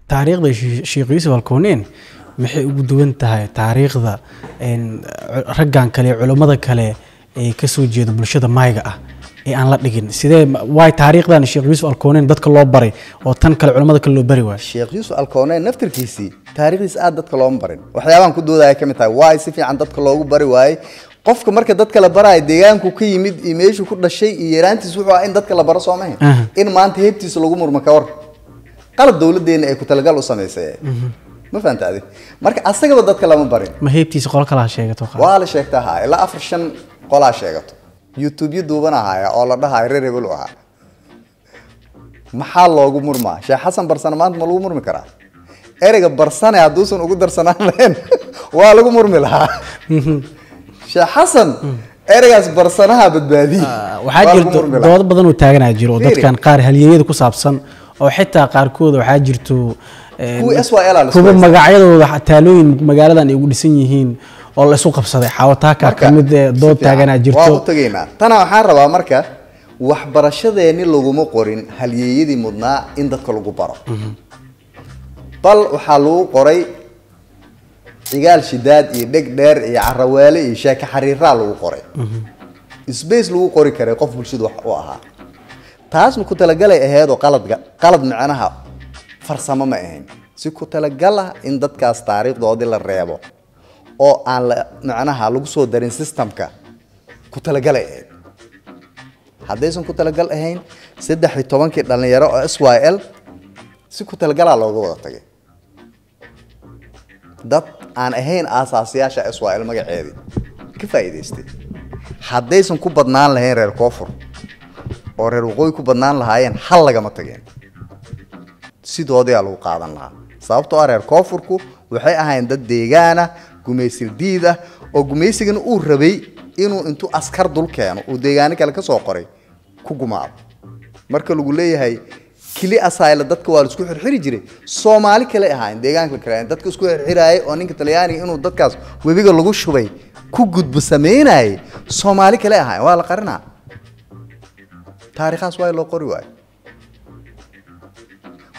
تاريخ الشيخ يوسف الكونين maxay ugu duwan tahay taariikhda raggan kale culimada kale ee ka soo jeeda bulshada Mayga ah ee aan la dhigin sidee way taariikhdan Sheikh Yusuf Al-Koonin dadka loo baray oo tan kale culimada kale loo bari waay Sheikh Yusuf Al-Koonin naftirkiisi taariikhdiisa aad dadka loo barin waxyaabahan ku doodaya kamid tahay way si fiican dadka loogu bari waay qofka marka dadka la baraay deegaanku ka yimid imeeshu ku dhashay iyo yaraantiis wuxuu ah in dadka la baro Soomaaliya in maanta heebtiisa lagu murmo ka war qalad dawladeena ay ku talagal u sameysay ما فهمت هذه مرك أصدق بدك كلام برين ما هي بتيجي قال كلها شيء توقع ولا شيء تها لا أفرشن قال شيء يوتيوب يدوبنا هاي أول ده هاي ريري بلوها محل لوجو مرما شيء حسن برسنا ما أنت ملوجو مرمي كرا إيرك برسنا يدوسون وجود درسنا لين والوجو مرمي لها شيء حسن إيرك برسنا بدبادي وحاجر دواد بدن وتاجنا جيرو دواد كان قار هاليد كوسابسن أو حتى قاركود وحاجرتو kuwa magacyadooda xataalooyin magaaladan ay ugu dhisan yihiin oo la isku qabsaday xawataaka kamid dood taagana jirto waa u tageena tana waxaan rabaa marka waxbarashadeeni laguma qorin halyeeyadii mudnaa in dadka lagu baro bal waxa lagu qoray cigaal shidaad iyo dheg dheer iyo carawaale iyo sheeka xariiraa lagu qoray space lagu qori karay qof bulshadu wax u ahaa taasna ku talagalay ahayd oo qalad macnaha farsamo ma ahayn si ku talagala in dadkaas taariikhdoodii la reebo oo aan la macnaha lagu soo darin systemka ku talagalay haddaysan ku talagal ahayn 13 dhalinyaro oo SYL si ku talagala looga wada tagay dad aan ahayn aasaasiyaasha SYL magaceedii ka faa'iideystay haddaysan ku badnaan lahayn reer koonfur oo reer waqooyi ku badnaan lahaayeen hal lagama tageen sidoodii lagu qaadan lahaa sababtoo reer koonfurku waxay ahayn dad deegaana gumaysil diid ah oo gumaysigana uu rabay inuu intuu askar dul keeno oo deegaano kale ka soo qoray ku gumaado marka lagu leeyahay kili asayla dadka waa isku xirxiri jiray Soomaali kale ahayn deegaanka kale dadka isku xirxiraay oo ninka Talyaaniga inuu dadkaas webiga lagu shubay ku gudbo sameynay Soomaali kale ahayn waa la qarinaa taariikhas waa loo qori waay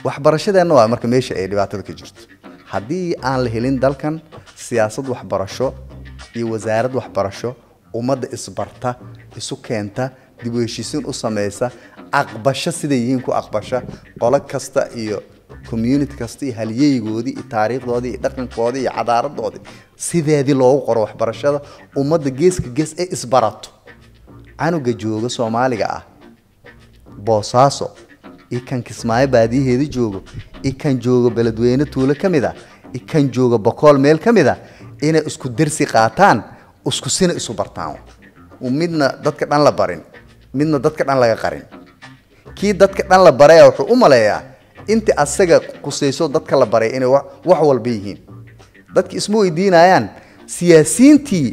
waxbarashadeena waa marka meesha ay dhibaatada ka jirto hadii aan la helin dalkan siyaasad waxbarasho iyo wasaarad waxbarasho umada isbarta isu keenta dib u heshiisiin u sameeysa aqbasho sida yihiin ku aqbasha qolo kasta iyo community kasta iyo halyeeygoodii iyo taariikhdoodii iyo dhaqankoodii iyo cadaaladdoodii sideedii loogu qoro waxbarashada umada geeska gees ay isbarato canuga jooga Soomaaliga ah Boosaaso ikan kismaayo baadiyeeda joogo ikan joogo beledweyne tuulo kamida ikan joogo boqol meel kamida inay isku darsi qaataan isku sina isu bartaan midna dadka dhan la barin midna dadka dhan laga qarin kii dadka dhan la baray wuxuu u maleeyaa inta asaga qusayso dadka la baray inay wax walba yihiin dadka ismu weydiinayaan siyaasiyiintii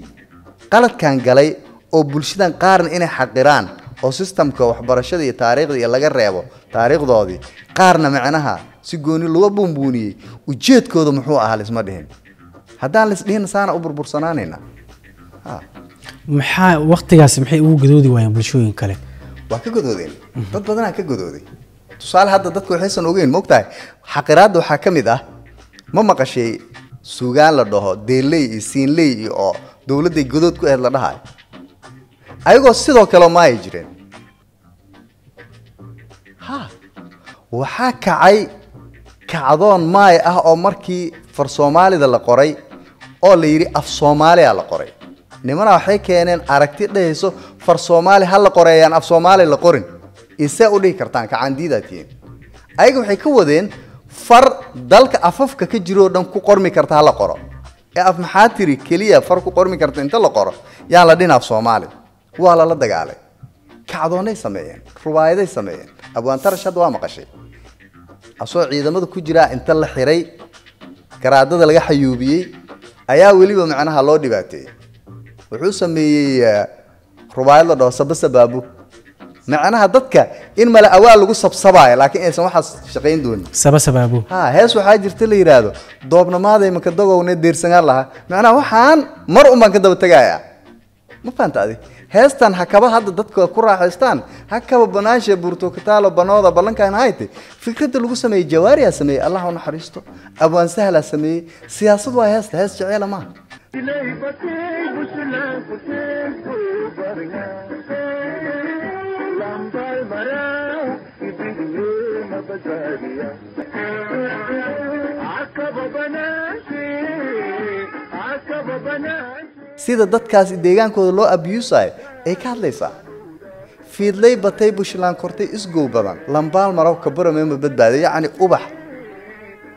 qaladkan galay oo bulshadan qaarna inay xaqiraan oo systemka waxbarashada iyo taariikhda laga reebo taariikhdoodii qaarna macnaha si gooni loo buunbuuniyay ujeedkooda muxuu ahaa isma dhihin haddaan lis dhihin saana u burbursanaanayna maxaa waqtigaas maxay ugu gadoodi waayeen bulshooyin kale waa ka gadoodeen dad badan ka gadooday tusaale hadda dadku waxaysan ogeyn moogtahay xaqiraadda waxaa ka mid ah ma maqashay suugaan la dhaho deelay iyo siinley oo dawladda gadood ku aad la dhahay ayagoo sidoo kale ma ay jireen waxaa kacay kacdoon maay ah oo markii far Soomaalida la qoray oo la yiri af Soomaaliya la qoray nimana waxay keeneen aragti dhayso far Soomaali hal la qorayaan af Soomaali la qorin isa u dhigi kartaan ka candidatiin ayaga waxay ka wadeen far dalka afafka ka jiro dhan ku qormi kartaa la qoro ee af maxaa tiri kaliya far ku qormi kartaa inta la qoro yaa la dhinaaf Soomaali waa la dagaalay kacdoonay sameeyeen ruwaayaday sameeyeen abwaan tarashad waa maqashay asoo ciidamada ku jira inta la xiray garaadada laga xayuubiyay ayaa waliba macnaha loo dhibaateeyay wuxuu sameeyey rubaayad la dhaho sabasabaabu macnaha dadka in mala awaal lagu sabsabaayo laakiin aysan waxaas shaqayn doonin sabasabaabu ha hees waxaa jirta la yiraahdo doobnamaaday ma ka dagowne deersangaan laha macnaha waxaan mar un baan ka daba tagayaa ma fahamta adi heestan hakaba hadda dadka ku raaxaystaan hakaba banaansha burto kataalo banooda ballankan hayte fikradda lagu sameeyay jawaariya sameeyay allah u naxariisto abwaan sahla sameeyay siyaasad waa hees jecel ma sida dadkaas deegaankooda loo abuse ay ka hadlaysaa fiidlay batay bushlaan kortay isgow badan lambaal marow ka barameema badbaaday yacni ubax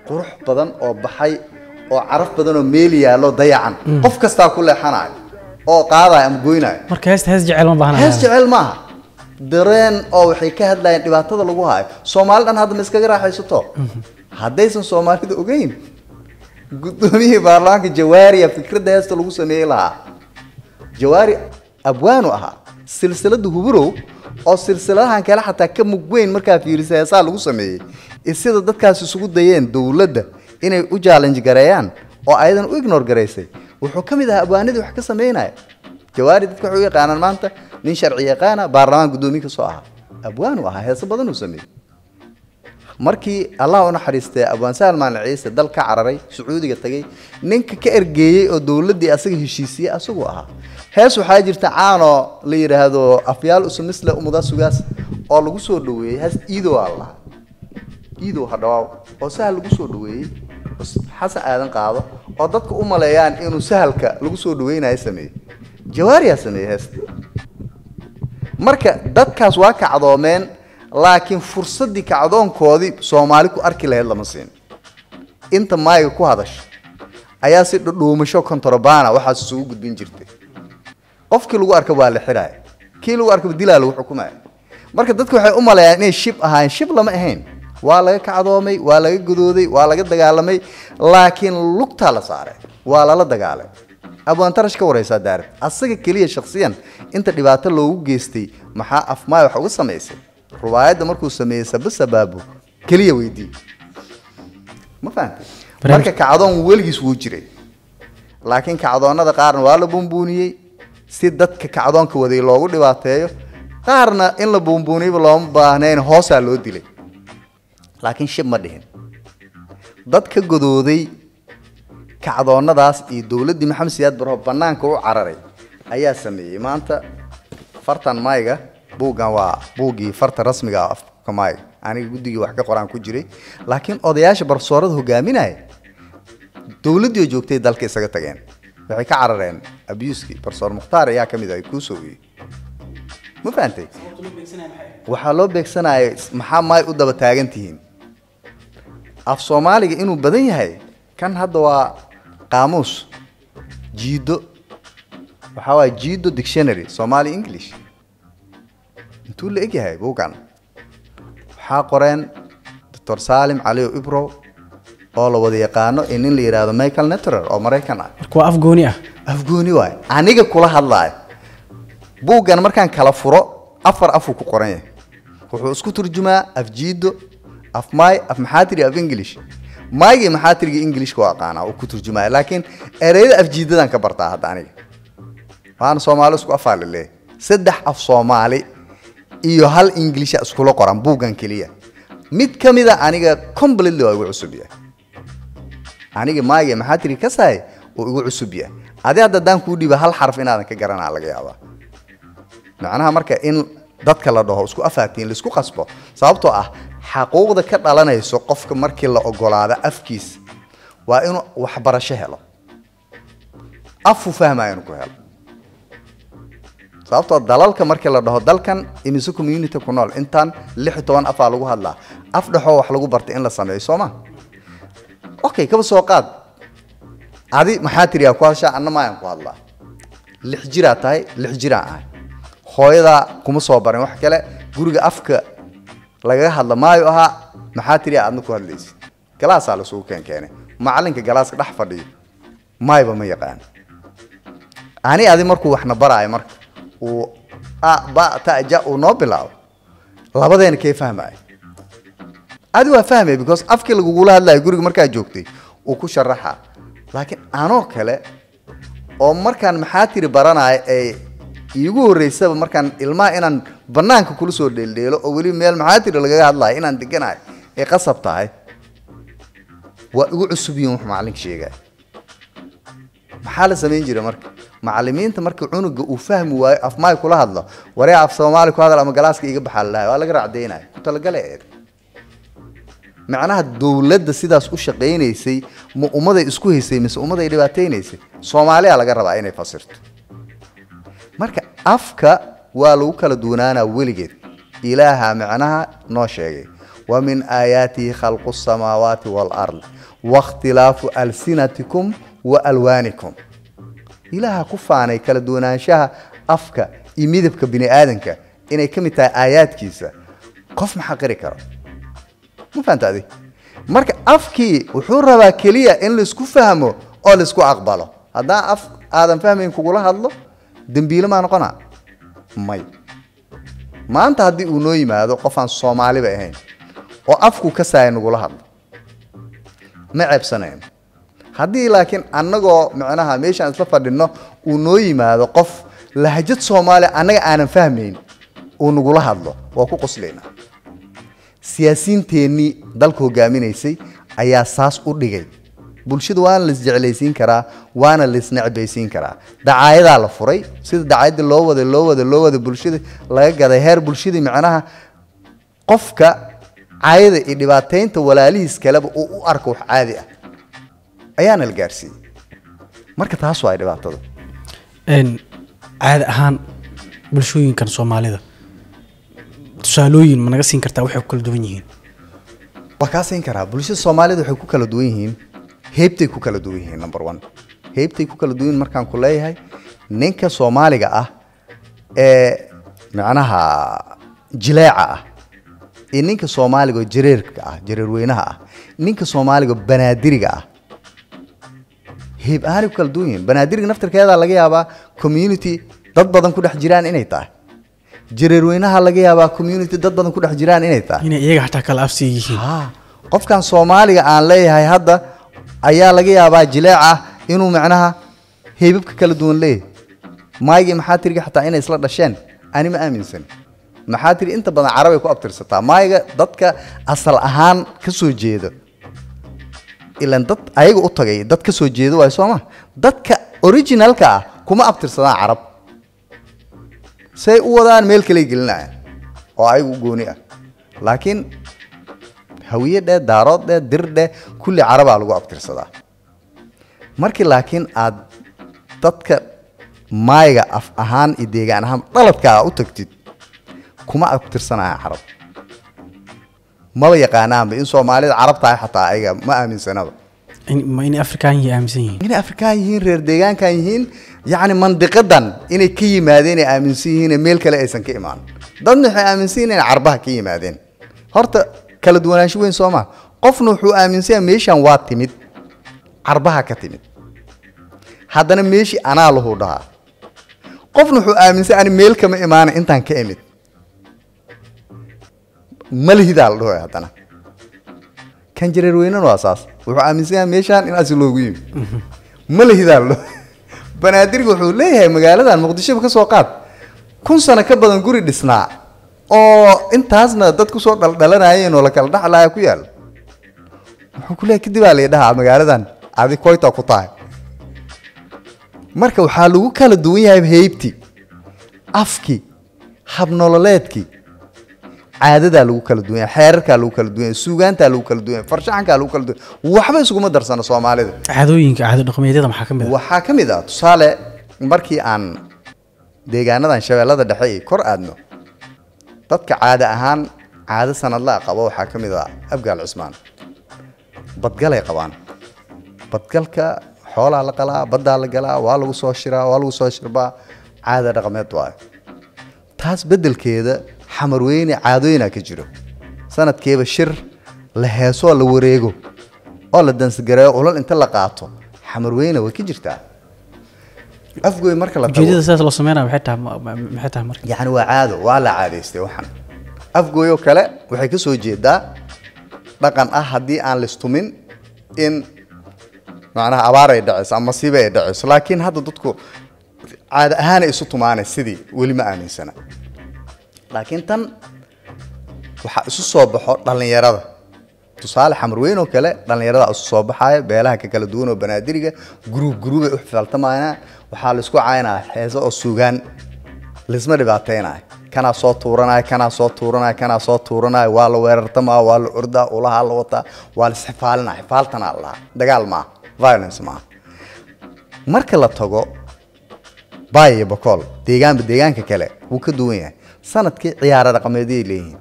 qurux badan oo baxay oo caraf badan oo meel yaalo dayacan qof kasta ku leexanayo oo qaadaay am gooynaay marka hees jecel ma baahna hees jecel maaha dareen oo waxay ka hadlayaan dhibaatada lagu haayo Soomaalidan hadda ma iskaga raaxaysato haddaysan Soomaalida ogeyn guddoomiyihii baarlamaanka jawaariya fikradda heesta lagu sameeyay lahaa jawaari abwaanu ahaa silsilada huburow oo silsiladahan kale xataa ka mug weyn markaa fiirisay heesaa lagu sameeyey sida dadkaas isugu dayeen dawladda inay u challenge gareeyaan oo ayadan u ignore gareysay wuxuu ka mid ahaa abwaanadii wax ka sameynaya jawaari dadka wuxuu yaqaanaan maanta nin sharci yaqaana baarlamaan guddoomiye ka soo ahaa abwaanu ahaa heesa badan uu sameeyey markii allah u naxariistay abwaan Salmaan Ciise dalka cararay Sacuudiga tagay ninka ka ergeeyay oo dawladii asaga heshiisiyay asagu ahaa hees waxaa jirta caano la yiraahdo afyaal usmisla umuda sugaas oo lagu soo dhaweeyay hees iido allah iido hadawaa oo sahal lagu soo dhaweeyay xasan aadan qaado oo dadku u maleeyaan inuu sahalka lagu soo dhaweynayo sameeyay jawaariya sameeyay hees marka dadkaas waa ka cadoomeen laakiin fursadii kacdoonkoodii Soomaali ku arki lahayd lama siin inta maayga ku hadash ayaa si dhuumasho kontrabana waxa soo gudbin jirtay qofkii lagu arko waa la xiray kii lagu arko dilaa lagu xukumay marka dadku waxay u maleeyaan inay shib ahaan shib lama ahayn waa laga kacdoomay waa laga gudooday waa laga dagaalamay laakiin lugta la saaray waa la dagaalay abaan tarash ka wareysa daar asaga kaliya shakhsiyan inta dhibaato loogu geystay maxaa afmaay wax uga sameysay ruwaayada markuu sameeyay sababaabu kaliya weydii ma fahamtay marka kacdoon weligiis wuu jiray laakiin kacdoonada qaarna waa la buunbuuniyay si dadka kacdoonka waday loogu dhibaateeyo qaarna in la buunbuuniyo looma baahnayn hoosa loo dilay laakiin shib ma dhihin dadka godooday kacdoonadaas iyo dawladii Maxamed Siyaad Barro banaanka u cararay ayaa sameeyay maanta fartan mayga buugan waa buugii farta rasmiga ah afka mayga aniga guddigii wax ka qoraan ku jiray laakiin odayaasha barsoorada hogaaminay dawladii joogtay dalka isaga tageen waxay ka carareen abuuski barsoor Muxtaar ayaa kamid ah ku soo weeyay ma fahamtay waxa loo beegsanay maxaa may u daba taagantihiin af Soomaaliga inuu badan yahay kan hadda waa qaamuus jiido waxa waa jiido dictionary Somali English intuu la egyahay buugan waxaa qoreen Dr. Salim Ali Ibro oo la wada yaqaano in la yiraahdo Michael Netterer oo Mareykan ah marka afgooni waay aniga kula hadlaay buugan markaan kala furo afar afu ku qoran yahay wuxuu isku turjumaa af jiido af may af maxaatiri af English maayga maxaatiriga English ko aqaana oo ku turjumaa laakiin ereyada af jiidadan ka bartaa hadda aniga waan Soomaali isku afaalile saddex af Soomaali iyo hal English isku la qoran buugan kaliya mid kamida aniga completely waa ugu cusub yahay aniga maayga maxaatiri ka saay oo ugu cusub yahay adii hadda daan ku dhiba hal xarf inaadan ka garanaa laga yaabaa macnaha marka in dadka la dhaho isku afaatiin la isku qasbo sababtoo ah xaquuqda ka dhalanayso qofka markii la ogolaado afkiis waa inuu wax barasho helo afu fahmaayeen ku helo sababtoo dalalka markii la dhaho dalkan imisu community ku nool intaan 16 af lagu hadlaa af dhaxo wax lagu bartay in la sameeyo Sooma okay kaba soo qaad adi maxaa tiriyaa ku hadashaa anna ma aan ku hadlaa 6 jira tahay 6 jira ah hooyada kuma soo barin wax kale guriga afka laga hadla maayo aha maxaa tiriyaa aadna ku hadlaysid galaas la soo keenay macalinka galaaska dhax fadhiyo maayba ma yaqaan ani adi markuu waxna baraay marka uu a ba ta ja uu noo bilaabo labadeena kee fahmay adi waa fahmay because afkii lagugula hadlayo guriga markaa joogtay uu ku sharaxa laakiin anoo kale oo markaan maxaa tiri baranay ay iigu horeysaba markaan ilmaha inaan banaanka kula soo dheeldheelo oo weli meel maxaa tiri lagaga hadlayo inaan deganahay ee qasab tahay waa igu cusub yihiin wax macalinka sheegay maxaa la samayn jiray marka macallimiinta marka cunuga uu fahmi waayo af maay kula hadlo waree af Soomaali ku hadal ama galaaska iga baxalaay waa laga raacdeynay ku talagalay macnaha dawladda sidaas u shaqeynaysay ma ummaday isku haysay mise ummaday dhibaateynaysay Soomaaliya laga rabaa inay fasirto marka afka waa lagu kala duwanaana weligeed ilaaha macnaha noo sheegay wa min ayati khalqus samawati wal ard wa ikhtilafu alsinatikum wa alwanikum ilaaha ku faanay kala duwanaanshaha afka iyo midabka bini aadanka inay kamid tahay aayaadkiisa qof ma xaqiri karo ma fahantaadi marka afkii wuxuu rabaa kaliya in la isku fahmo oo la isku aqbalo hadaa af aadan fahmayn kugula hadlo dambiile ma noqona may maanta hadii uu noo yimaado qof aan Soomaali ba ahayn oo afku ka saay nugula hadlo ma ceebsanayn hadii laakiin annagoo macnaha meeshaan isla fadhino uu noo yimaado qof lahjad Soomaali anaga aanan fahmayn oo nugula hadlo waa ku qosleena siyaasiyiinteeni dalka hogaaminaysay ayaa saas u dhigay bulshada waan la isjeclaysiin karaa waana la isnacbaysiin karaa dacaayada la furay sida dacaayada loo wada bulshada laga gaday heer bulshada macnaha qofka caayada iyo dhibaateynta walaalihiis kaleba uu u arko wax caadi ah ayaana la gaarsiiyay marka taas waa dhibaatada caadi ahaan bulshooyinkan Soomaalida tusaalooyin ma naga siin kartaa waxay ku kala duwan yihiin waa ka siin karaa bulshada Soomaalida waxay ku kala duwan yihiin heebtay ku kala duwan yihiin number 1 heebtay ku kala duwan markaan ku leeyahay ninka Soomaaliga ah ee macnaha jileeca ah ee ninka Soomaaliga jireerka ah jireer weynaha ah ninka Soomaaliga banaadiriga ah heeb ahaan ku kala duwan yihiin banaadiriga naftirkeeda laga yaabaa community dad badan ku dhex jiraan inay tahay jireer weynaha laga yaabaa community dad badan ku dhex jiraan inay tahay inay iyaga xataa kala afsi yihiin qofkan Soomaaliga aan leeyahay hadda ayaa laga yaabaa jileeca inuu macnaha heebabka kala duwan leeyahay maayga maxaa tiriga xataa inay isla dhasheen ani ma aaminsan maxaa tiri inta badan Carabi ku abtirsataa maayga dadka asal ahaan ka soo jeedo ilan dad ayaga u tagay dad ka soo jeedo way Sooma dadka originalka ah kuma abtirsadaan Carab say u wadaan meel kale gelinaa oo ayagu gooni ah laakiin hawiyada daarood dirde kulli Caraba lagu abtirsadaa markii laakiin aad dadka maayga af ahaan iyo deegaan ahaan dhaladka u tagtid kuma abtirsanaa Carab ma yaqaanaan in Soomaalida Carabta ay xataa ayaga ma aaminsanaba in Afrikaan aaminsan yihiin in Afrikaan yihiin reer deegaankan yihiin yaani mandiqadan inay ka yimaadeen aaminsan yihiin meel kale aysan ka imaan dadna waxay aaminsan yihiin Carbaha ka yimaadeen horta kala duwanaansho weyn Soomaa qofna wuxuu aaminsan meeshan waa timid Carbaha ka timid haddana meeshi anaa lahu dhaha qofna wuxuu aaminsan ani meel kama imaan intaan ka imid malhidaal dhaho haddana kan jireer weynan waa saas wuxuu aaminsan meeshan in asii loogu yimid malhidaal dhaho banaadirku wuxuu leeyahay magaaladan Muqdisho ka soo qaad 1000 sano ka badan guri dhisnaa oo intaasna dadku soo dhalanayeen oo la kala dhaxlaa ku yaal wuxuu ku leeyahay kadib la dhahaa magaaladan adi koyta ku tahay marka waxa lagu kala duwan yahay heybti afki hab nololeedki caadada lagu kala duwan yahay xeerarka lagu kala duwan yahay suugaanta lagu kala duwan yahay farshaxanka lagu kala duwan waxba isku ma darsana Soomaalida caadooyinka caado dhaqameedyada maxaa kamid ah tusaale markii aan deegaanadan shabeellada dhexe ay kor aadno dadka caada ahaan caado sanadla qabo waxa kamid ah Abgaal Cismaan badgalay qabaan badgalka xoolaha la qalaa badda la galaa waa lagu soo shiraa waa lagu soo shirbaa caada dhaqameed waa taas bedelkeeda xamar weyne caadooyina ka jiro sanadkeeba shir la heeso la wareego oo la dansgareeyo ulal inta la qaato xamar weyne way ka jirtaa afgooy marka la tago ujeedada sidaas loo sameynaa maxay tahay marka yani waa caado waa la caadaystay waxan afgooy oo kale waxay ka soo jeedaa dhaqan ah haddii aan listumin in macnaha abaar ay dhacayso ama masiibo ay dhacayso laakiin hadda dadku caado ahaan ay isu tumaanay sidii weli ma aaminsana laakiin tan waxaa isu soo baxo dhallinyarada tusaale xamarweyn oo kale dhallinyarada isu soo baxaya beelaha ka kala duwan oo banaadiriga guruub ay u xifaaltamayaan waxaa la isku caynaa heeso oo suugaan lisma dhibaateynayo kanaa soo tuuranaya waa la weerartamaa waa la ordaa ulaha la wataa waa la isxifaalinaa xifaaltanaa la dagaal maaha violence maaha marka la tago baay iyo bokool deegaanka kale wuu ka duwan yahay sanadkii ciyaaro dhaqameedyay leeyihiin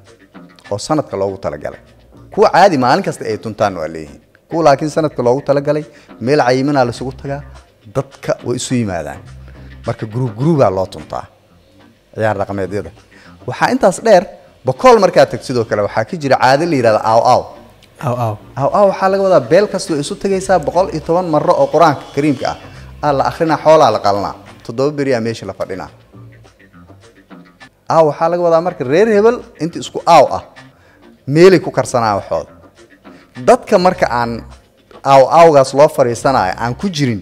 oo sanadka loogu talagalay kuwa caadi maalin kasta ay tuntaan waa leeyihiin kuwa laakiin sanadka loogu talagalay meel cayimanaa la isugu tagaa dadka way isu yimaadaan marka guruubaa loo tuntaa ciyaar dhaqameedyada waxaa intaas dheer bokool markaa tag sidoo kale waxaa ka jira caado la yidhahda aaw waxaa laga wadaa beel kasta way isu tagaysaa 110 marro oo qur-aanka kariimka ah la akrinaa xoolaa la qalanaa 7 beriyaa meesha la fadhinaa waxaa laga wadaa marka reer hebel inta isku ah meelay ku karsanaa waxooda dadka marka aan aawgaas loo fariisanayo aan ku jirin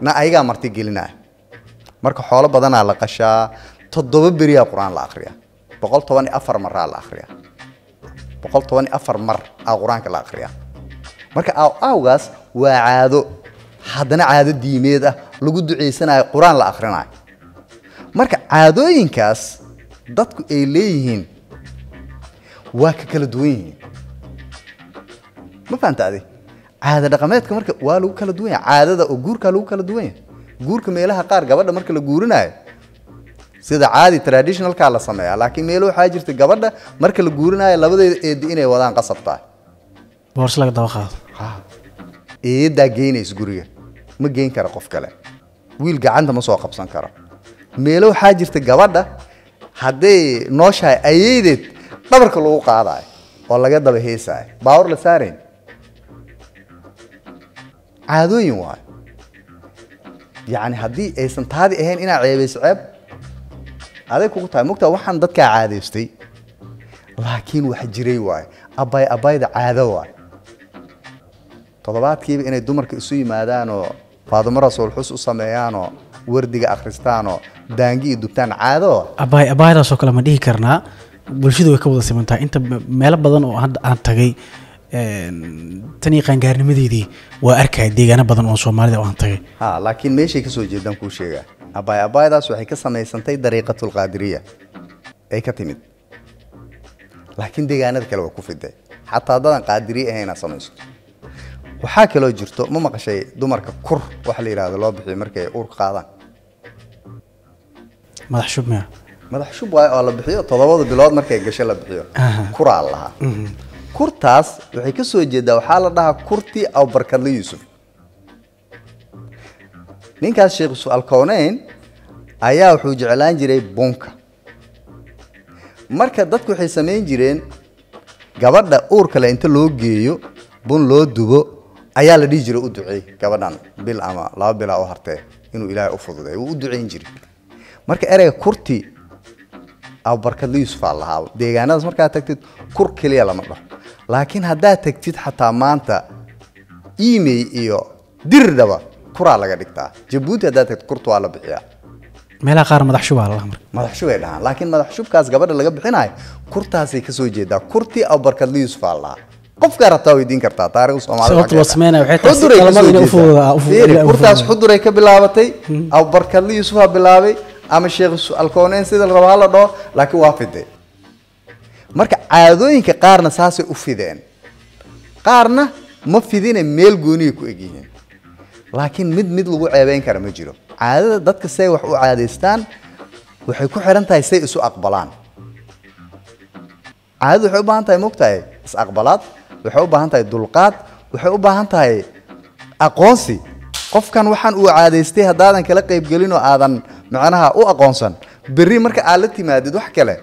na ayagaa marti gelinaya marka xoolo badanaa la qashaa 7 beriyaa qur-aan la akhriyaa 114 maraa la akhriyaa 114 mar qur-aanka la akhriyaa marka aawgaas waa caado haddana caado diimeed ah lagu duceysanayo qur-aan la akhrinayo marka caadooyinkaas dadku ay leeyihiin waa ka kala duwan yihiin ma fahantaade caado dhaqameedka marka waa lagu kala duwan yahay caadada oo guurka lagu kala duwan yahay guurka meelaha qaar gabadha marka la guurinayo sida caadi traditionalka la sameeyaa laakiin meelo waxaa jirta gabadha marka la guurinayo labadeeda eed inay wadaan qasabtaa boors laga daba qaado eedaa geynaysa guriga ma geyn kara qof kale wiil gacanta ma soo qabsan karo meelo waxaa jirta gabadha hadday nooshahay ayeedeed dhabarka lagu qaadayo oo laga daba heesaayo baawar la saarayn caadooyin waayo yacni haddii aysan taadi ahayn inaa ceebayso ceeb aday kugu tahay mogtaa waxaan dadkaa caadaystay laakiin wax jiray waayo abbayda caado waayo toddobaadkiiba inay dumarka isu yimaadaanoo faadimo rasuul xus u sameeyaanoo wardiga akhristaanoo daangi iyo dubtaan caado abbaydaasoo kale ma dhihi karnaa bulshadu way ka wada simantahay inta meelo badan oo hadda aan tagay tan iyo qaangaarnimadeedii waa arkaya deegaano badan oo soomaalida oo aan tagay laakiin meeshay kasoo jeedaan kuu sheegaa abbaydaas waxay ka samaysantay dariiqatul qaadiriya ay ka timid laakiin deegaanada kale waa ku fiday xataa haddadan qaadiriye ahayna samaysto waxaa kaloo jirto ma maqashay dumarka kur waxa la yidhaahdo loo bixiyo markay uurka qaadaan madax shub miya madax shub waayo oo la bixiyo 7 bilood markay gasho la bixiyo kuraa lahaa kurtaas waxay ka soo jeedaa waxaa la dhahaa kurtii aw barkadle yuusuf ninkaas sheekh Yusuf Alkooneyn ayaa wuxuu jeclaan jiray bunka marka dadku waxay sameyn jireen gabadha uurka le inta loo geeyo bun loo dubo ayaa la dhihi jiray u duceey gabadhan bil ama 2 bil oo hartay inuu ilaahay u fududeeyo uu u duceyn jiray marka ereyga kurti aw barkadle Yusuf Allah deegaanadaas markaa tagtid kur kaliya lama dhaho laakiin haddaa tagtid xataa maanta email iyo dirdaba kuraa laga dhigtaa Djibouti haddaa tagtid kurtu waa la bixiyaa meelaha qaar madax shub la mar madax shub ay dhahaan laakiin madax shubkaas gabadha laga bixinayo kurtaasay ka soo jeedaa kurti aw barkadle Yusuf Allah qofka rabtaa weydiin kartaa taariikhda Soomaaliya sababta loo sameeyay waxay tahay kalmada inuu fuudo kurtaas xuduray ka bilaabatay aw barkadle Yusuf bilaabay ama sheekh Alkooneyn sida la rabaa la dhaho laakiin waa fiday marka caadooyinka qaarna saasay u fideen qaarna ma fidine meel gooniye ku egyihiin laakiin mid lagu ceebeyn kara ma jiro caadada dadka say wax u caadeystaan waxay ku xiran tahay say isu aqbalaan caadadu waxay u baahan tahay mogtahay is aqbalaad waxay u baahan tahay dulqaad waxay u baahan tahay aqoonsi qofkan waxaan uu caadeystay haddaadan kala qayb gelin oo aadan macnaha u aqoonsan berri marka aad la timaadid wax kale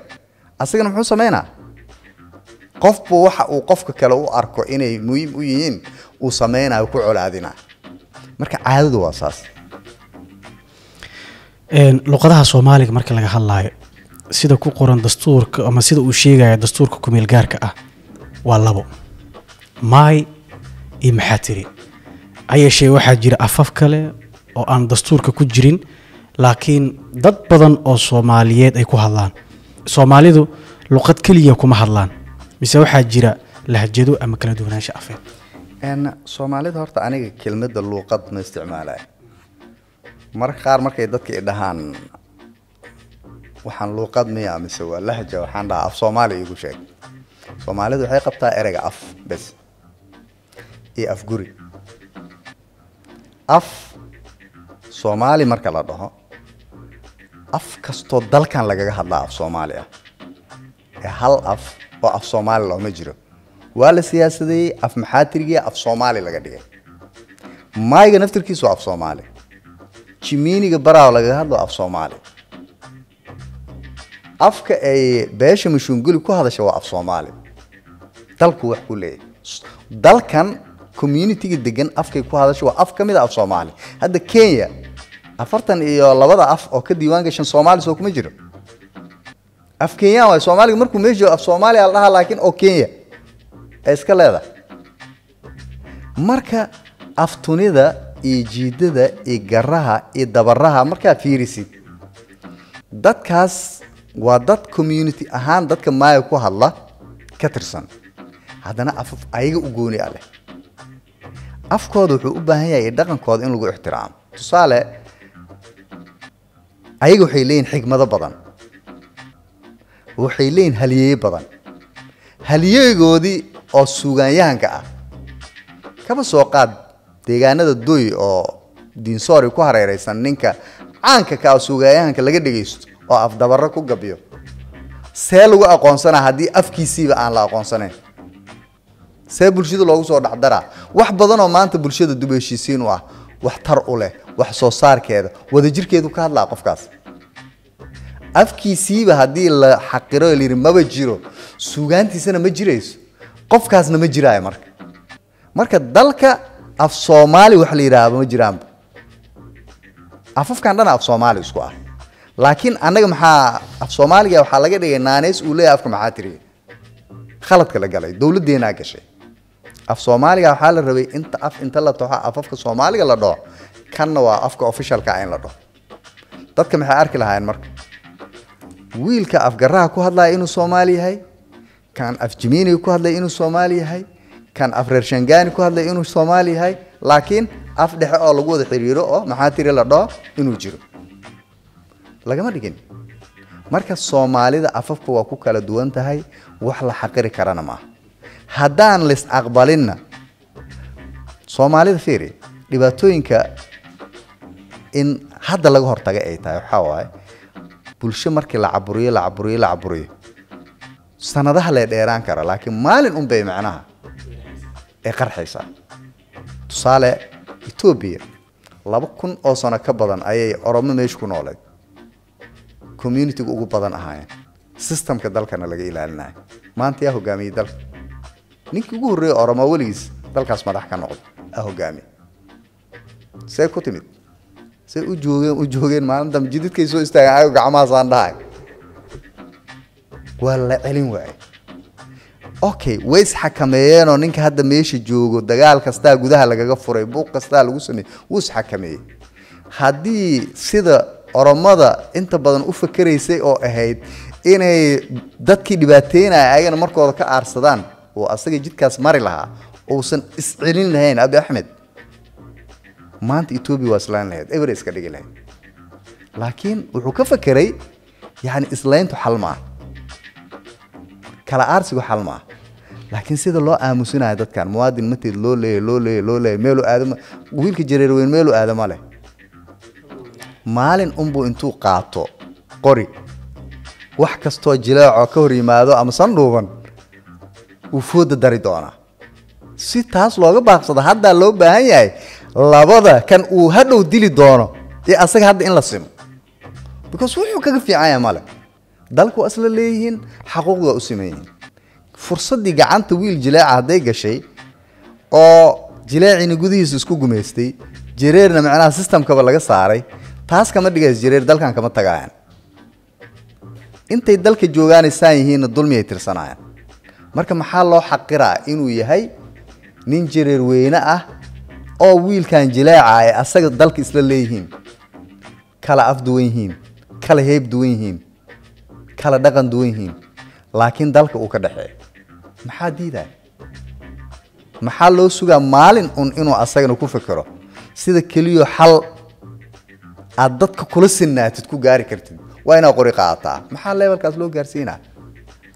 asagana muxuu sameynaa qofbu waxa uu qofka kale u arko inay muhiim u yihiin uu sameynayo ku colaadina marka caadadu waa saas luqadaha Soomaaliga marka laga hadlayo sida ku qoran dastuurka ama sida uu sheegayo dastuurka ku meel gaarka ah waa labo maay iyo maxaa tiri ayashee waxaa jira afaf kale oo aan dastuurka ku jirin laakiin dad badan oo Soomaaliyeed ay ku hadlaan Soomaalidu luqad kaliya kuma hadlaan mise waxaa jira lahjado ama kala duwanaansho afeed Soomaalida horta aniga kelmadda luqad ma isticmaalay marka qaar markay dadka dhahaan waxaan luqad miya mise waa lahja waxaan dhahaa af Soomaali igu sheeg Soomaalidu waxay qabtaa ereyga af bas iyo af guri af Soomaali marka la dhaho af kasto dalkan lagaga hadlaa af Soomaali ah hal af oo af Soomaali looma jiro waa la siyaasaday af maxaatirgiya af Soomaali laga dhigay maayga naftirkiisu af Soomaali jimiiniga baraaw laga hadlo af Soomaali afka ay beesha mushunguli ku hadasho waa af Soomaali dalku wax ku leeyahay dalkan community degan afkay ku hadasho waa af kamid ah af Soomaali hadda Kenya afartan iyo labada af oo ka diiwaan gashan Soomaali soo kuma jiro af Kenya waa Soomaaliga markuu meesho af Soomaali la dhaha laakiin oo Kenya iska leedahay marka aftunida iyo jiidada iyo garaha iyo dabaraha marka fiirisid dadkaas waa dad community ahaan dadka maay ku hadla ka tirsan hadana af ayaga u gooni ah afkooda wuxuu u baahan yahay dhaqankooda in lagu ixtiraamo tusaale ayaga waxay leeyihiin xigmado badan waxay leeyihiin halyeey badan halyeegoodii oo suugaanyahanka ah kaba soo qaad deegaanada doy oo diinsoori ku hareeraysan ninka caanka ka suugaanyahanka laga dhageysto oo af dabaro ku gabiyo see lagu aqoonsana hadii afkiisiiba aan la aqoonsanayn see bulshada loogu soo dhaxdara wax badan oo maanta bulshada dib u heshiisiin u ah wax tar u leh wax soo saarkeeda wada jirkeedu ka hadlaa qofkaas afkiisiiba hadii la xaqiro leeyahay maba jiro suugaantiisana ma jirayso qofkaasna ma jiraayo marka dalka af Soomaali wax la yiraahdo ma jiraan afafkan dhan af Soomaali isku ah laakiin anaga maxaa af Soomaaliga waxa laga dhigay naaneys uu leeyahay afka maxaa tiri khaladka la galay dawladeena gashay af Soomaaliga waxa la rabay inta la taxo afafka Soomaaliga la dhaho kanna waa afka officialka ah in la dhaho dadka maxay arki lahaayeen marka wiilka af garaha ku hadlaya inuu Soomaali yahay kan af jimiini ku hadlay inuu Soomaali yahay kan af reer Shangaani ku hadlay inuu Soomaali yahay laakiin af dhexe oo lagu wada xiriiro oo maxaa tiri la dhaho inuu jiro lagama dhigin marka Soomaalida afafku waa ku kala duwan tahay wax la xaqiri karana ma hadaan lis aqbalina Soomaalida fiiri dhibaatooyinka in hadda laga hortaga ay tahay waxa waay bulsho markii la caburiyo sanadaha la dheeraan kara laakiin maalin un bay macnaha ee qarxaysa tusaale Ethiopia 2000 oo sano ka badan ayay Oromo meesha ku nooleed community ugu badan ahaayeen systemka dalkana laga ilaalinayo maanta yaa hogaamiyay dalka ninkii ugu horeeyay Oromo waligiis dalkaas madax ka noqday hogaami see ku timid see u joogeen maalin dam jididkay soo istaagaan ayaga gacmaha saan dhahay wala celin waay okay ways xakameeyeen oo ninka hadda meesha joogo dagaal kasta gudaha lagaga furay buuq kasta lagu sameeyay wuu xakameeyay hadii sida Oromada inta badan u fakireysay oo ahayd inay dadkii dhibaateynay ayagana markooda ka aarsadaan oo asaga jidkaas mari lahaa oo san iscelin lahayn Abi Ahmed maanta Ethiopia waslaan lahayd Everest ka dhigi lahayd laakiin wuxuu ka fakiray yani islaantu xalma kala aarsigu xalma laakiin sida loo aamusinayo dadkan muwaadin matid loo leeyahay meelo aadama wiilka jareer weyn meelo aadama leh maalin umbu intuu qaato qori wax kasto jilaaco ka hor yimaado ama sandhuuban uu fooda dari doona si taas looga baaqsado hadda loo baahan yahay labada kan uu hadhow dili doono ee asaga hadda in la simo because wuxuu kaga fiican yahay male dalku asla leeyihiin xaquuqda u simeeyeen fursadii gacanta wiil jilaaca haday gashay oo jilaacina gudihiisa isku gumeystay jireerna macnaha systemka laga saaray taas kama dhigays jireer dalkan kama tagaayaan intay dalka joogaanaysaan yihiinna dulmi ay tirsanayaan marka maxaa loo xaqiraa inuu yahay nin jireer weyne ah oo wiilkan jileecay asaga dalka isla leeyihiin kala af duwan yihiin kala heeb duwan yihiin kala dhaqan duwan yihiin laakiin dalka uu ka dhaxeeyo maxaa diidaa maxaa loo sugaa maalin un inuu asagana ku fikiro sida keliyo xal aad dadka kula sinaatid ku gaari kartid waa inaad qori qaadataa maxaa levelkaas loo gaarsiinaa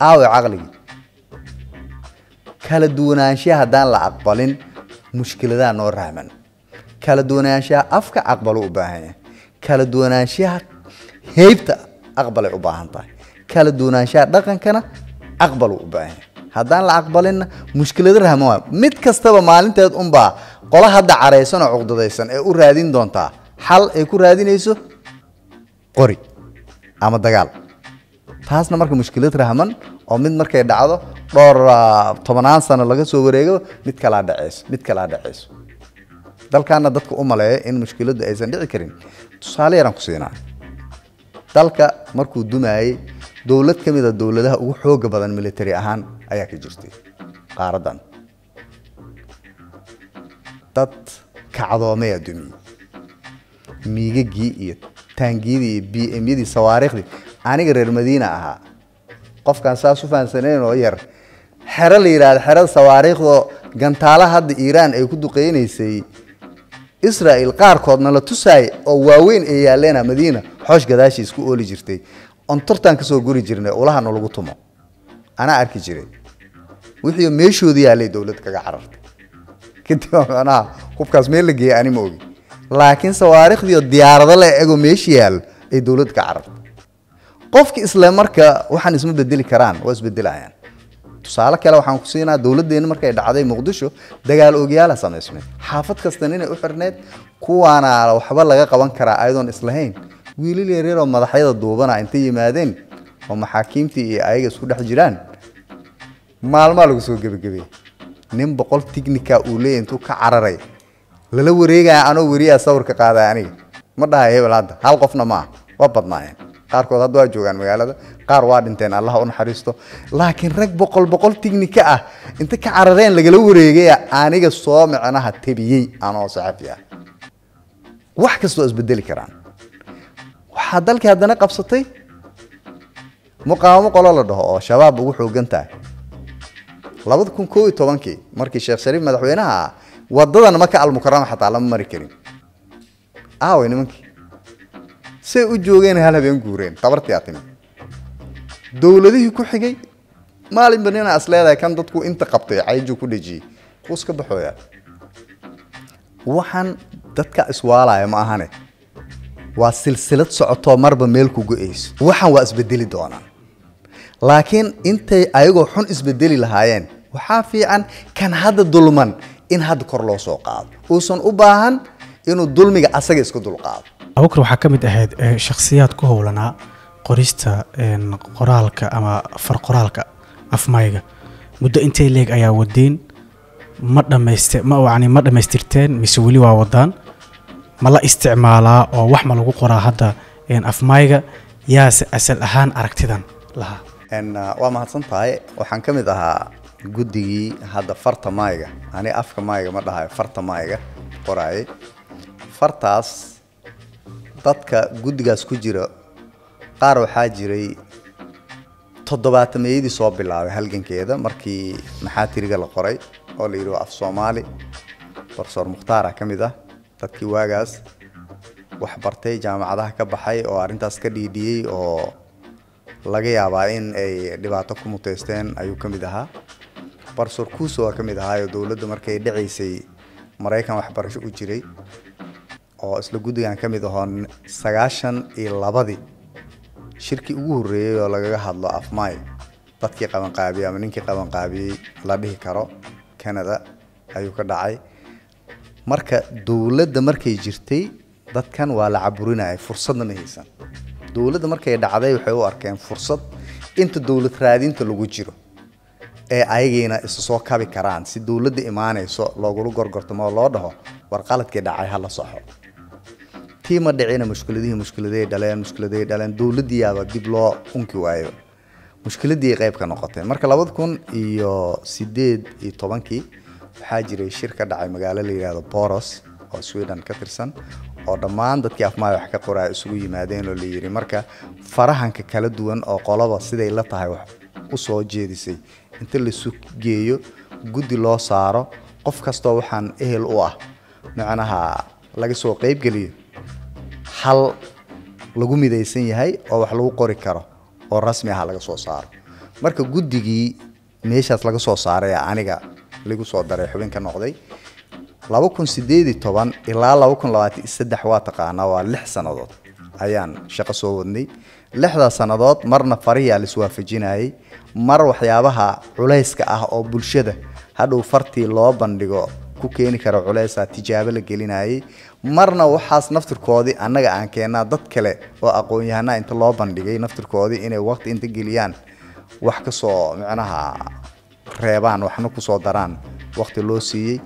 aawe caqligii kala duwanaanshaha haddaan la aqbalin mushkiladaha noo rahman kala duwanaanshaha afka aqbalo u baahan yahay kala duwanaanshaha heybta aqbalay u baahan tahay kala duwanaanshaha dhaqankana aqbalo u baahan yahay haddaan la aqbalinna mushkilada rahman waa mid kastaba maalinteed unbaa qola hadda caraysan oo cuqdadaysan ee u raadin doontaa xal ay ku raadinayso qori ama dagaal taasna marka mushkilad rahman oo mid markay dhacdo dhowr 10 sano laga soo wareego mid kala dhacayso dalkaana dadka u maleeyo in mushkiladu aysan dhici karin tusaale yaran ku siinaa dalka markuu dumayay dawlad kamid ah dawladaha ugu xoog badan military ahaan ayaa ka jirtay qaaradan dad kacdoomay adduunyo miigagii iyo taangiyadii iyo BM-yadii sawaariikhdii aniga reer Madiina ahaa qofkan saas u fahansaneen oo yar xero la yiraahdo xerada sawaariikhdo gantaalaha hadda Iiraan ay ku duqeynaysay Israel qaarkoodna la tusay oo waaweyn ay yaaleen Madiina xoosh gadaashiis ku ooli jirtay on turtaan ka soo guri jirnay ulahan lagu tumo ana arki jiray wixii meeshoodii yaalay dawlad kaga carartay kadib ana qofkaas meel la geeyay anima ogi laakiin sawaariikhdii diyaarado la eego meeshii yaal ay dawlad ka carartay qofki isla marka waxaan isma bedeli karaan oo isbedelayaan tusaale kale waxaan ku siinaa dawladeena markay dhacday Muqdisho dagaal oogiyaala sameysmay xaafad kasta inay u xirneed kuwaana waxba laga qaban karaa ayadoon islahayn wiilal yaryar oo madaxyada duubana intay yimaadeen oo maxaakiimtii iyo ayaga isku dhex jiraan maalmo lagu soo gabagabay nin 100 tiknika uu leeyahay intuu ka cararay lala wareegay anoo wariya sawirka qaaday aniga ma dhahay hebel hadda hal qofna ma waa badnaayeen qaarkood hadda waa joogan magaalada qaar waa dhinteen Allah u naxariisto laakiin rag 100 tiknika ah inta ka carareen lagala wareegay aniga soo macnaha tabiyay anoo saxafi ah wax kastoo isbedeli karaan waxa dalka hadana qabsatay muqaawamo qolo la dhaho oo shabaab ugu xoogan tahay 2011 markii Sheekh Shariif madaxweynaha wadadan Maka al-Mukarrama xataa lama mari karin aaway nimankii say u joogeen hal habeen guureen tabartii atin dawladihii ku xigay maalin banana asleeday kan dadku inta qabtay ayju ku dhajiyay qoska baxooya waxaan dadka iswaalaya ma ahane waa silsilad socoto marba meel ku go'ayso waxaan waa isbedeli doonaan laakiin intay ayagoo xun isbedeli lahaayeen waxa fiican kan hadda dulman in hadda kor loo soo qaado uusan u baahan inuu dulmiga asaga isku dul qaado abukar waxa kamid ahayd shakhsiyaad ku howlanaa qorista qoraalka ama far qoraalka afmayga muddo intee leeg ayaa wadeen ma dhamaystirteen mise wali waa wadaan ma la isticmaalaa oo wax ma lagu qoraa hadda afmayga yaase asal ahaan aragtidan laha waa mahadsan tahay waxaan kamid ahaa guddigii hadda farta mayga ani afka mayga ma dhahay farta mayga qoraay fartaas dadka guddigaas ku jira qaar waxaa jiray 70meeyadii soo bilaabay halgankeeda markii maxaatiriga la qoray oo la yiraahdo af Soomaali Professor Mukhtaar kamid ah dadkii waagaas wax bartay jaamacadaha ka baxay oo arintaas ka dhiidiyay oo laga yaabaa in ay dhibaato ku muteysteen ayuu kamid ahaa Professor Kuso kamid ahaa dawladda markay dhaceysay Mareykan wax barasho u jiray oo isla guddigan kamid ah 92 shirki ugu horeeyay oo laga hadlo afmay dadkii qaban qaabiyay ama ninkii qaban qaabiyay la dhihi karo Canada ayuu ka dhacay marka dawladda markay jirtay dadkan waa la caburinay fursadna ma haysan dawladda markay dhacday waxay u arkeen fursad inta dawlad raadinta lagu jiro ee ayageena isu soo kabi karaan si dawladda imaanayso loogu gorgortamo loo dhaho war qaladkii dhacay hala saxo تيما دعينا مشكلة دالين دولدي يابا ديب لو أنكي وايو مشكلة دي غيب كنقطة مركا لابد كون إيو سيديد إي طبانكي حاجري شركة دعي مقالة اللي هذا بوروس أو سويدان كترسن oo dhammaan dadkii afmaay wax ka qoray isugu yimaadeen oo leeyiri marka farahanka kala duwan oo qolaba siday la tahay wax u soo jeedisay inta la isu geeyo gudi loo saaro qof kasto waxaan ehel u ah macnaha laga soo qayb galiyo hal lagu midaysan yahay oo wax lagu qori karo oo rasmi ah laga soo saaro marka gudigii meeshaas laga soo saaray aniga lagu soo daray xubin ka noqday 2018 ilaa 2023 waa taqaana waa 6 sanadood ayaan shaqo soo wadnay 6 sanadood marna fariya la iswaafajinayay mar waxyaabaha culayska ah oo bulshada hadhow fartii loo bandhigo ku keeni karo culaysa tijaabo la gelinayay marna waxaas naftirkoodii annaga aan keenaa dad kale oo aqoon yahanaa inta loo bandhigay naftirkoodii inay waqti inta geliyaan wax ka soo macnaha reebaan waxna ku soo daraan waqti loo siiyay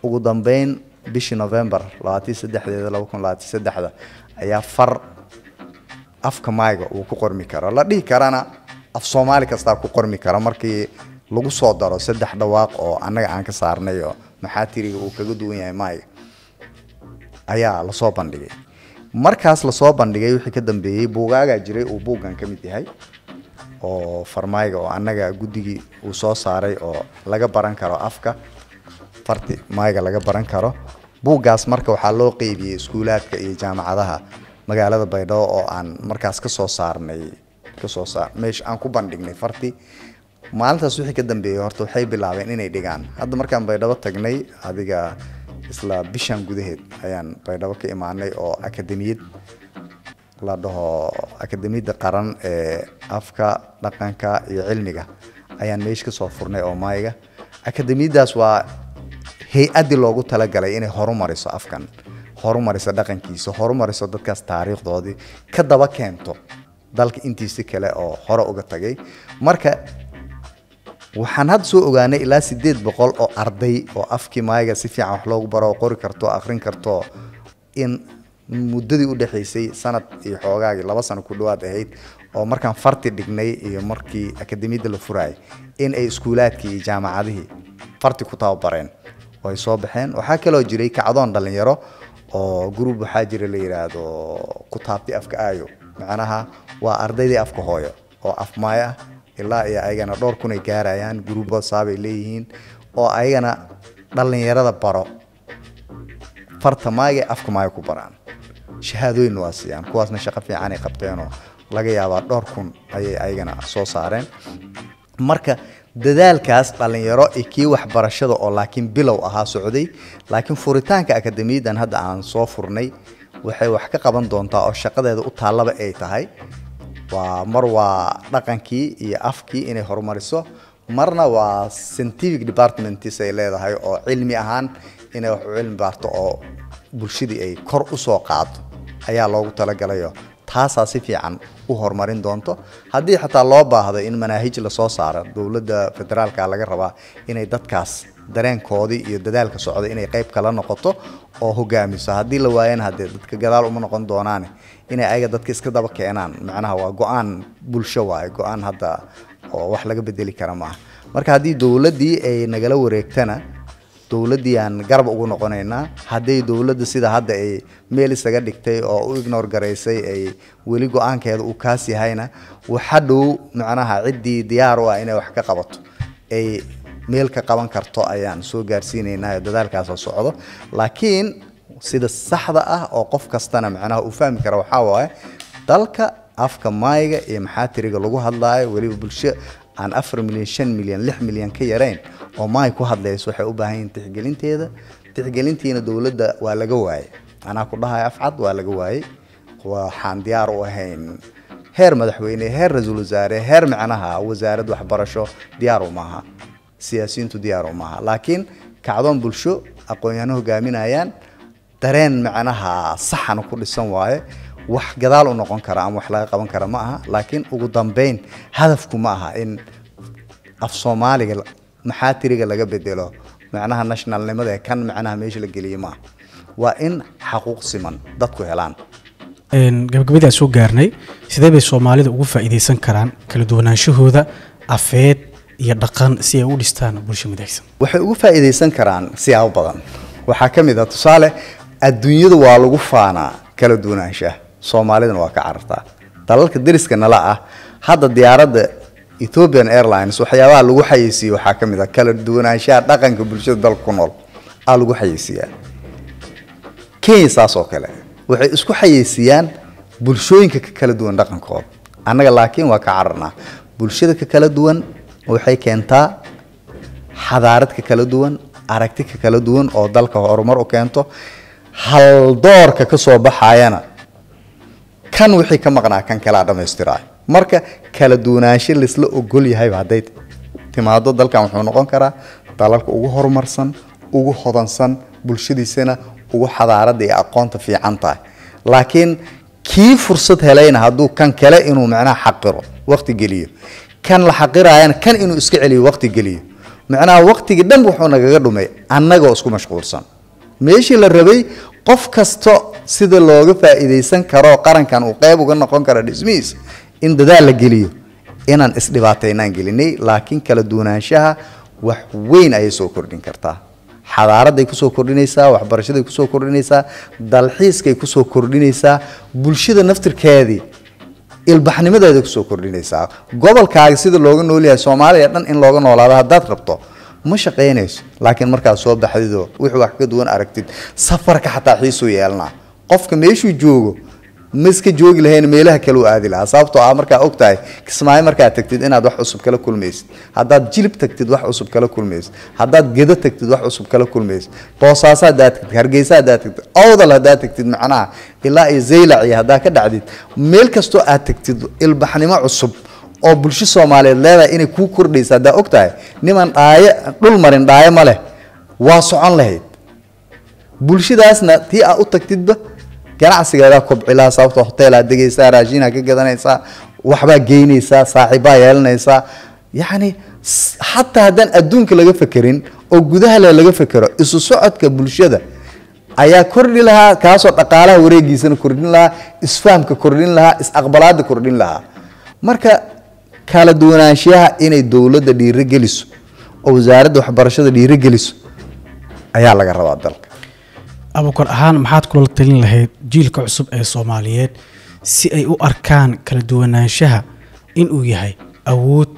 ugu dambeyn bishii November 23 ayaa far afka maayga uu ku qormi karo la dhigi karana af Soomaali kasta ku qormi karo markii lagu soo daro 3 dhawaaq oo anaga aan ka saarnay oo maxaa tiriga uu kaga duwan yahay maayga ayaa la soo bandhigay markaas la soo bandhigay wixii ka dambeeyay buugaaga jiray uu buugan ka mid yahay oo farmayga oo anaga gudigii uu soo saaray oo laga baran karo afka farti maayga laga baran karo buugaas marka waxa loo qeybiyay iskuulaadka iyo jaamacadaha magaalada Baydhabo oo aan markaas ka soo saarnay meesh aan ku bandhignay farti maalintaas wixii ka dambeeyay horta waxay bilaabeen inay dhigaan hadda markaan Baydhabo tagnay adiga isla bishan gudaheed ayaan Baydhabo ka imaanay oo akademiyad la dhaho akademiyada qaran ee afka dhaqanka iyo cilmiga ayaan meesh ka soo furnay oo maayga akademiyadaas waa hay-adii loogu talagalay inay horumariso afkan horumariso dhaqankiisa horumariso dadkaas taariikhdoodii ka daba keento dalka intiisa kale oo hore uga tagay marka waxaan had soo ogaanay ilaa 800 oo arday oo afkii maayga si fiican wax loogu baro qori karto akhrin karto in muddadii u dhaxaysay sanad iyo xoogaagi 2 sano ku dhawaad ahayd oo markaan farti dhignay iyo markii akademiyada la furay in ay iskuulaadkii iyo jaamacadihii farti ku tababareen way soo baxeen waxa kale oo jiray kacdoon dhalinyaro oo group waxa jira la yiraahdo ku taabti afka aayo macnaha waa ardaydii afka hooyo oo afmaaya ilaa iyo ayagana dhowr kun ay gaarayaan group saabay leeyihiin oo ayagana dhalinyarada baro fartamaaga afka maay ku baraan shahaadooyin waasiyaan kuwaasna shaqo fiican ay qabteen oo laga yaabaa dhowr kun ayay ayagana soo saareen marka dadaalkaas dhalinyaro ee kii waxbarashada oo laakiin bilow ahaa socday laakiin furitaanka akademiyadan hadda aan soo furnay waxay wax ka qaban doontaa oo shaqadeeda u taalaba ay tahay waa dhaqankii iyo afkii inay horumariso marna waa scientific department ay leedahay oo cilmi ahaan inay wax cilmi baarto oo bulshadii ay kor u soo qaado ayaa loogu talagalayo taasa si fiican u horumarin doonto hadii xataa loo baahdo in manaahij la soo saaro dawladda federaalka laga rabaa inay dadkaas dareenkoodii iyo dadaalka socda inay qayb kala noqoto oo hogaamiso hadii la waayeen hadii dadka gadaal uma noqon doonaan inay ayaga dadka iska daba keenaan macnaha waa go'aan bulsho waay go'aan hadda oo wax laga bedeli kara ma marka hadii dawladdii ay nagala wareegtana dawladdii aan garab ugu noqonaynaa hadii dawladda sida hadda ay meel isaga dhigtay oo u ignore gareysay ay weli go'aankeeda uu kaas yahayna waxa dhow macnaha cidii diyaar u ah inay wax ka qabato ay meel ka qaban karto ayaan soo gaarsiinaynaa dadaalkaas oo socdo laakiin sida saxda ah oo qof kastana macnaha uu fahmi karo waxa waaye dalka afka maayga iyo maxaa tiriga lagu hadlaayo wali bulsho aan 4 milyan 5 milyan 6 milyan ka yareen oo maay ku hadlayso waxay u baahan yihiin tixgelinteena dawladda waa laga waayay ana ku dhahay afcad waa laga waayay waxaan diyaar u ahayn heer madaxweyne heer rasuul wasaare heer macnaha wasaaradda waxbarasho diyaar u maaha siyaasiyiintu diyaar u maaha laakiin kacdoon bulsho aqoon-yahano hogaaminayaan dareen macnaha saxan ku dhisan waaye wax gadaal u noqon kara ama wax laga qaban kara ma aha laakiin ugu dambeyn hadafku ma aha in af Soomaaliga maxaa tiriga laga bedelo macnaha nationalnimada kan macnaha meesha la geliyo ma waa in xaquuq siman dadku helaan gabagabadii aan soo gaarnay sidee bay soomaalida ugu faa'iidaysan karaan kala duwanaanshahooda afeed iyo dhaqan si ay u dhistaan bulsho midaysan waxay ugu faa'iidaysan karaan siyaabo badan waxaa ka mid ah tusaale adduunyada waa lagu faanaa kala duwanaanshaha soomaalidana waa ka carartaa dalalka deriska nala ah hadda diyaaradda Ethiopian Airlines waxyaabaha lagu xayeysiiyo waxaa ka mid ah kala duwanaanshaha dhaqanka bulshada dalka ku nool aa lagu xayeysiiyaa Kenya saas oo kale waxay isku xayeysiiyaan bulshooyinka kala duwan dhaqankooda annaga laakiin waa ka cararnaa bulshada kala duwan waxay keentaa xadaarad kala duwan aragti kala duwan oo dalka horumar u keento hal doorka ka soo baxayana kan wixii ka maqnaa kan kala dhameystiraa marka kala duwanaansho lisla ogol yahay haday timaado dalkan wuxuu noqon karaa dalalka ugu horumarsan ugu hodansan bulshadiisana ugu xadaarada iyo aqoonta fiican tahay laakiin kii fursad helayna haduu kan kale inuu macnaha xaqiro waqti geliyo kan la xaqiraayana kan inuu iska celiyo waqti geliyo macnaha waqtiga dhan wuxuu nagaga dhumay annaga isku mashquulsan meeshii la rabay qof kasto sida looga faa'iideysan karo qarankan uu qayb uga noqon karo dhismiis in dadaal la geliyo inaan isdhibaataynaan gelinay laakiin kala duwanaanshaha wax weyn ay soo kordhin kartaa xadaaraday ku soo kordhinaysaa waxbarashaday ku soo kordhinaysaa dalxiiskay ku soo kordhinaysaa bulshada naftirkeedii ilbaxnimadeeda ku soo kordhinaysaa gobolkaaga sida looga nool yahay Soomaaliya dhan in looga noolaado hadaad rabto ma shaqeynayso laakiin markaa soo baxdido wixii wax ka duwan aragtid safarka xataa xiisu yeelna qofka meeshuu joogo miska joogi lahayn meelaha kale u aadi lahaa sababtoo ah markaa ogtahay kismaayo markaa tagtid inaad wax cusub kala kulmaysid haddaad jilib tagtid wax cusub kala kulmaysid haddaad gedo tagtid wax cusub kala kulmaysid boosaaso haddaad tagtid hargeysa haddaad tagtid awdal haddaad tagtid macnaha ilaa iyo zaylac iyo haddaad ka dhacdid meel kastoo aad tagtid ilbaxnimo cusub oo bulsho Soomaaliyeed leedahay inay ku kordhayso haddaa ogtahay niman dhaaye dhul marin dhaaye ma leh waa socon lahayd bulshadaasna tii aad u tagtidba ganacsigeeda kobcila sababtoo hotel aad degaysaa raashin ka gadanaysaa waxba geynaysaa saaxiibaa yeelanaysaa yani hatta hadan adduunka laga fakirin oo gudaha laga fakiro isu socodka bulshada ayaa kordhi lahaa kaasoo dhaqaalaha wareegiisana kordhin lahaa isfahamka kordhin lahaa is-aqbalaada kordhin lahaa marka kala duwanaanshaha inay dawladda dhiiri geliso oo wasaaradda waxbarashada dhiiri geliso ayaa laga rabaa dalka abukar ahaan maxaad kula talin lahayd jiilka cusub ee Soomaaliyeed si ay u arkaan kala duwanaanshaha in uu yahay awood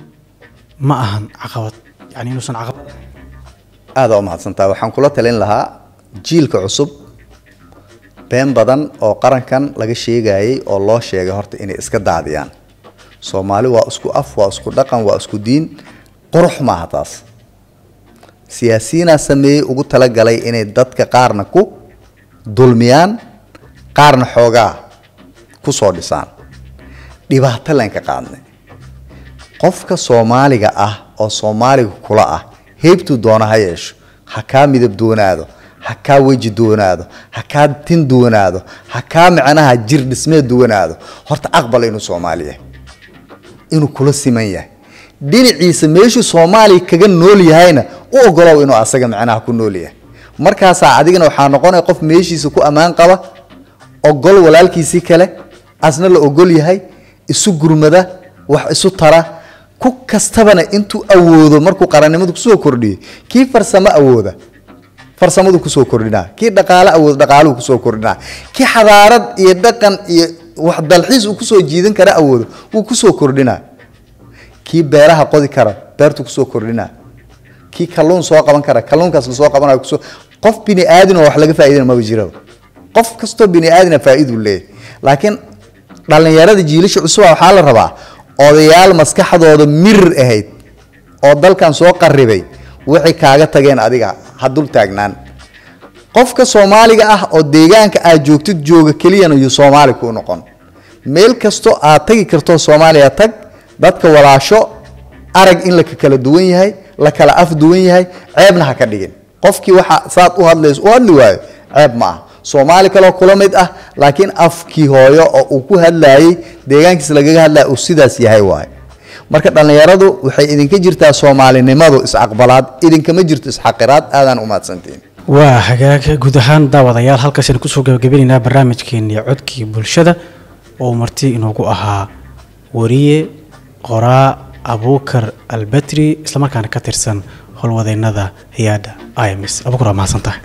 ma ahan caqabad yani inuusan caqabad aad u mahadsantahay waxaan kula talin lahaa jiilka cusub been badan oo qarankan laga sheegayay oo loo sheegay horta inay iska daadiyaan Soomaali waa isku af waa isku dhaqan waa isku diin qurux ma aha taas siyaasiyiina sameeyay ugu tala galay inay dadka qaarna ku dulmiyaan qaarna xoogaa ku soo dhisaan dhibaato leen ka qaadnay qofka Soomaaliga ah oo Soomaaliga kula ah heebtu doona ha yeesho ha ka midab doonaado ha ka waji doonaado ha ka tin doonaado ha ka macnaha jir dhismeed doonaado horta aqbal inuu Soomaaliya inuu kula siman yahay dhinaciisa meeshu Soomaali kaga nool yahayna u ogolow inuu asaga macnaha ku nool yahay markaas adigana waxa noqonay qof meeshiisa ku amaan qaba ogol walaalkiisii kale asna la ogol yahay isu gurmada wax isu tara ku kastabana intuu awoodo markuu qarannimadu ku soo kordhiyo kii farsamo awooda farsamadu ku soo kordhina kii dhaqaale awood dhaqaaluhu ku soo kordhina kii xadaarad iyo dhaqan iyo wax dalxiis uu ku soo jiidan kara awoodo uu ku soo kordhina kii beeraha qodi kara beertu ku soo kordhina kii kalluun soo qaban kara kalluunkaas la soo qabanayo ku soo qof bini aadin oo wax laga faa'iideyna ma jiro qof kasto bini aadina faa'iido leeyahay laakiin dhalinyarada jiilasha cusub waxa la rabaa odayaal maskaxdooda mir ahayd oo dalkan soo qarribay wixii kaaga tageen adiga hadul taagnaan qofka Soomaaliga ah oo deegaanka aad joogtid jooga kaliya inuu Soomaali ku noqon meel kasto aad tagi karto Soomaaliya tag dadka walaasho arag in la kala duwan yahay la kala af duwan yahay ceebna ha ka dhigin qofkii waxa saad u hadlayso oo hadli waayo ceeb ma aha Soomaali kale kula mid ah laakiin afkii hooyo oo uu ku hadlayay deegaankiisa laga hadlay uu sidaas yahay waay marka dhalinyaradu waxay idinka jirtaa Soomaalinimadu is aqbalaad idinkama jirto is xaqiraad aadan u maadsantiin waa hagaag guud ahaan daawadayaal halkaasaan kusoo gabagabeynaa barnaamijkeenii codkii bulshada oo marti inoogu ahaa wariye qoraa Abuukar Albatri isla markaana ka tirsan howlwadeennada hay'adda IMS. Abuukar, waa mahadsantahay.